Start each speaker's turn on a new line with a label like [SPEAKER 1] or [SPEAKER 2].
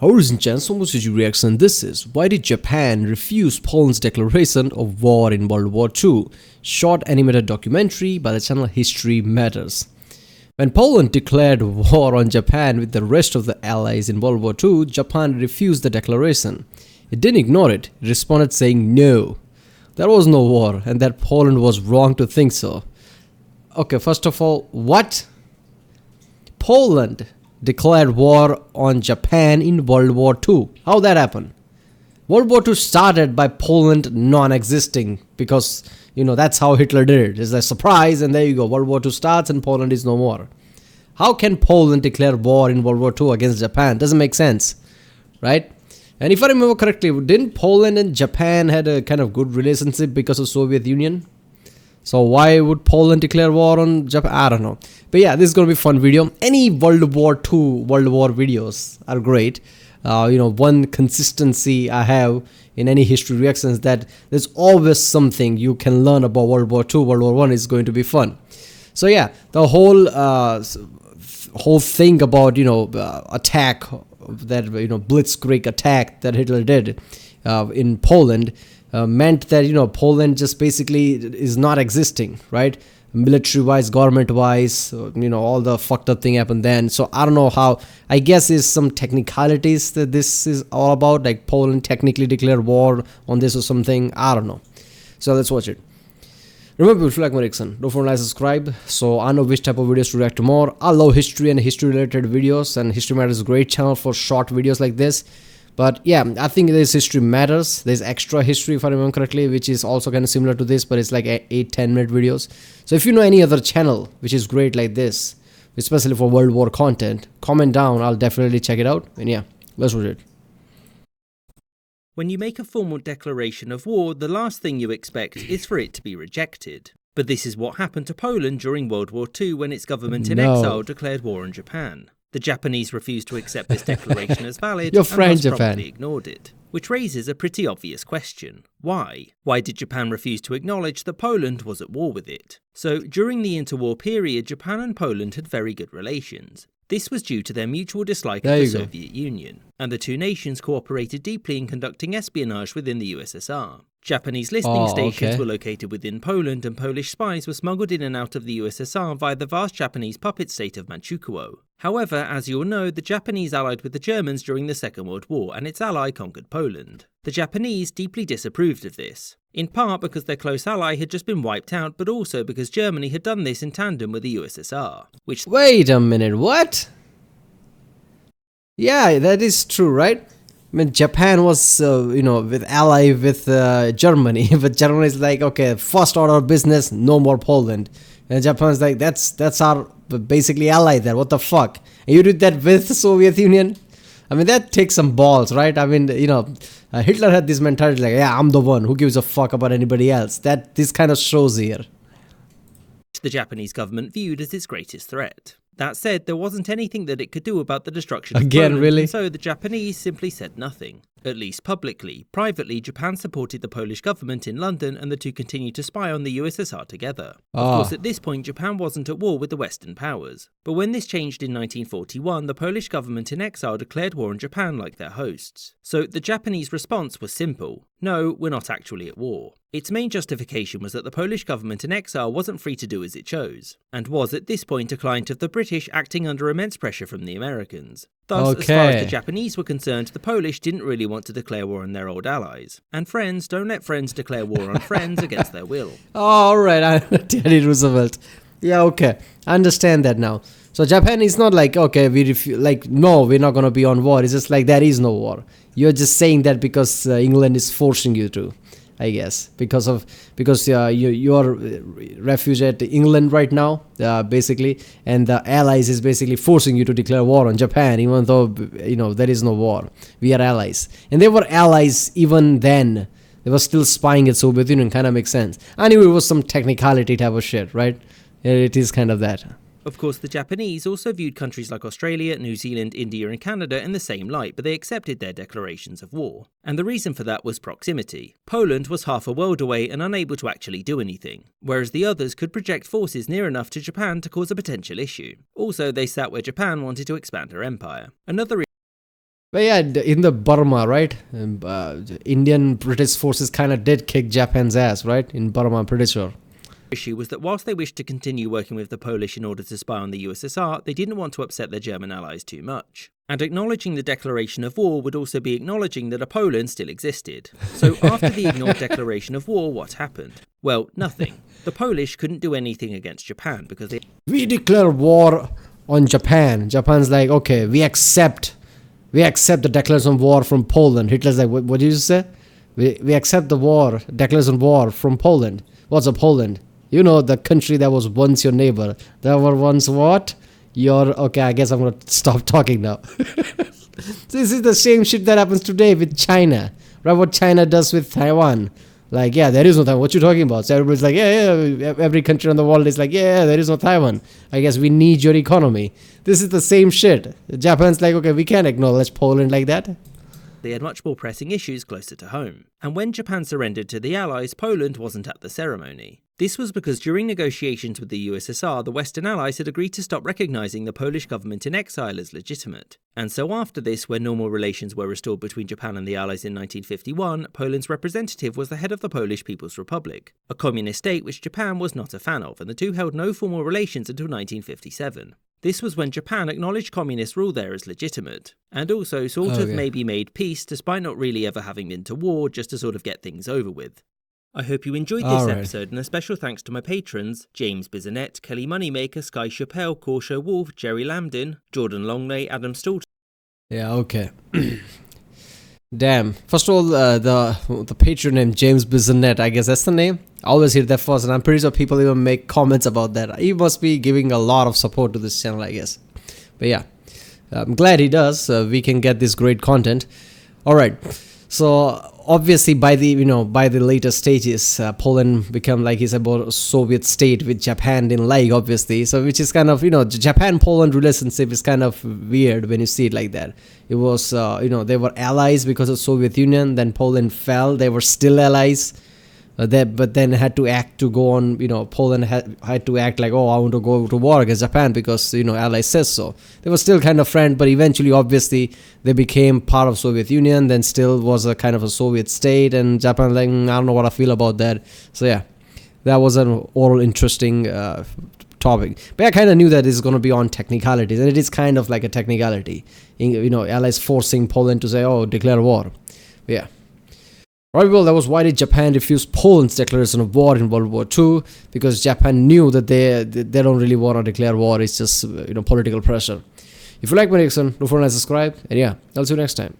[SPEAKER 1] Ladies and gents, so much reaction. This is why did Japan refuse Poland's declaration of war in World War II? Short animated documentary by the channel History Matters. When Poland declared war on Japan with the rest of the allies in World War II, Japan refused the declaration. It didn't ignore it. It responded saying no. There was no war and that Poland was wrong to think so. Okay, first of all, what? Poland declared war on Japan in World War II. How that happened? World War II started by Poland non-existing because, that's how Hitler did it. It's a surprise and there you go. World War II starts and Poland is no more. How can Poland declare war in World War II against Japan? Doesn't make sense, right? And if I remember correctly, didn't Poland and Japan had a kind of good relationship because of Soviet Union? So why would Poland declare war on Japan? I don't know. But yeah, this is going to be a fun video. Any World War II, World War videos are great. One consistency I have in any history reactions that there's always something you can learn about World War II, World War I is going to be fun. So yeah, the whole thing about, attack, that, blitzkrieg attack that Hitler did in Poland, meant that Poland just basically is not existing, right? Military-wise, government-wise, all the fucked up thing happened then. So I don't know how. I guess is some technicalities that this is all about, like Poland technically declared war on this or something. I don't know. So let's watch it. Remember, if you like my reaction, don't forget to like, subscribe, so I know which type of videos to react to more. I love history and history-related videos, and History Matters is a great channel for short videos like this. But yeah, I think there's History Matters. There's Extra History, if I remember correctly, which is also kind of similar to this, but it's like 8-10 minute videos. So if you know any other channel which is great like this, especially for World War content, comment down. I'll definitely check it out. And yeah, let's watch it.
[SPEAKER 2] When you make a formal declaration of war, the last thing you expect is for it to be rejected. But this is what happened to Poland during World War II when its government in exile declared war on Japan. The Japanese refused to accept this declaration as valid and thus promptly ignored it, which raises a pretty obvious question. Why? Why did Japan refuse to acknowledge that Poland was at war with it? So, during the interwar period, Japan and Poland had very good relations. This was due to their mutual dislike of the Soviet Union, and the two nations cooperated deeply in conducting espionage within the USSR. Japanese listening stations were located within Poland, and Polish spies were smuggled in and out of the USSR via the vast Japanese puppet state of Manchukuo. However, as you all know, the Japanese allied with the Germans during the Second World War, and its ally conquered Poland. The Japanese deeply disapproved of this, in part because their close ally had just been wiped out, but also because Germany had done this in tandem with the USSR, which—
[SPEAKER 1] Wait a minute, what? Yeah, that is true, right? I mean, Japan was, with ally with Germany, but Germany is like, okay, first order of business, no more Poland. And Japan's like, that's our basically ally there, what the fuck? And you did that with the Soviet Union? I mean, that takes some balls, right? I mean, Hitler had this mentality like, yeah, I'm the one, who gives a fuck about anybody else? This kind of shows here.
[SPEAKER 2] The Japanese government viewed as its greatest threat. That said, there wasn't anything that it could do about the destruction of Poland,
[SPEAKER 1] really?
[SPEAKER 2] And so the Japanese simply said nothing. At least publicly. Privately, Japan supported the Polish government in London, and the two continued to spy on the USSR together. Of course, at this point, Japan wasn't at war with the Western powers. But when this changed in 1941, the Polish government in exile declared war on Japan like their hosts. So the Japanese response was simple. No, we're not actually at war. Its main justification was that the Polish government in exile wasn't free to do as it chose, and was at this point a client of the British acting under immense pressure from the Americans. Thus, as far as the Japanese were concerned, the Polish didn't really want to declare war on their old allies. And friends don't let friends declare war on friends against their will.
[SPEAKER 1] Alright, Teddy Roosevelt. Yeah, okay. I understand that now. So Japan is not like, okay, no, we're not going to be on war. It's just like, there is no war. You're just saying that because England is forcing you to, I guess, because you're refugee at England right now, basically, and the allies is basically forcing you to declare war on Japan, even though there is no war. We are allies, and they were allies even then. They were still spying at Soviet Union. Kind of makes sense. I knew it was some technicality type of shit, right? It is kind of that.
[SPEAKER 2] Of course, the Japanese also viewed countries like Australia, New Zealand, India and Canada in the same light, but they accepted their declarations of war. And the reason for that was proximity. Poland was half a world away and unable to actually do anything, whereas the others could project forces near enough to Japan to cause a potential issue. Also, they sat where Japan wanted to expand her empire. Another
[SPEAKER 1] But yeah, in the Burma, right? Indian British forces kind of did kick Japan's ass, right? In Burma, I'm pretty sure.
[SPEAKER 2] Issue was that whilst they wished to continue working with the Polish in order to spy on the USSR, they didn't want to upset their German allies too much. And acknowledging the declaration of war would also be acknowledging that a Poland still existed. So after the ignored declaration of war, what happened? Well, nothing. The Polish couldn't do anything against Japan because
[SPEAKER 1] we declare war on Japan. Japan's like, okay, we accept the declaration of war from Poland. Hitler's like, what did you say? We accept the declaration of war from Poland. What's a Poland? You know, the country that was once your neighbor. That were once what? Okay, I guess I'm going to stop talking now. This is the same shit that happens today with China. Right? What China does with Taiwan. Like, yeah, there is no Taiwan. What you talking about? So everybody's like, yeah. Every country in the world is like, yeah, there is no Taiwan. I guess we need your economy. This is the same shit. Japan's like, okay, we can't acknowledge Poland like that.
[SPEAKER 2] They had much more pressing issues closer to home. And when Japan surrendered to the Allies, Poland wasn't at the ceremony. This was because during negotiations with the USSR, the Western Allies had agreed to stop recognising the Polish government in exile as legitimate. And so after this, when normal relations were restored between Japan and the Allies in 1951, Poland's representative was the head of the Polish People's Republic, a communist state which Japan was not a fan of, and the two held no formal relations until 1957. This was when Japan acknowledged communist rule there as legitimate, and also sort of maybe made peace despite not really ever having been to war, just to sort of get things over with. I hope you enjoyed this episode, and a special thanks to my patrons, James Bizanet, Kelly Moneymaker, Sky Chappelle, Corsho Wolf, Jerry Lambden, Jordan Longley, Adam Stalton.
[SPEAKER 1] Yeah, okay. Damn. First of all, the patron name, James Bizanet, I guess that's the name. I always hear that first, and I'm pretty sure people even make comments about that. He must be giving a lot of support to this channel, I guess. But yeah, I'm glad he does. We can get this great content. All right. So obviously, by the later stages, Poland became, like he said, about a Soviet state with Japan didn't like, obviously. So which is kind of, Japan-Poland relationship is kind of weird when you see it like that. It was, they were allies because of Soviet Union. Then Poland fell. They were still allies. But then had to act to go on, Poland had to act like, oh, I want to go to war against Japan because, allies says so. They were still kind of friends, but eventually, obviously, they became part of Soviet Union, then still was a kind of a Soviet state, and Japan like, I don't know what I feel about that. So yeah, that was an overall interesting topic. But I kind of knew that it's going to be on technicalities, and it is kind of like a technicality. Allies forcing Poland to say, oh, declare war. But yeah. Right, well, that was why did Japan refuse Poland's declaration of war in World War II, because Japan knew that they don't really want to declare war. It's just political pressure. If you like my reaction, don't forget to subscribe, and yeah, I'll see you next time.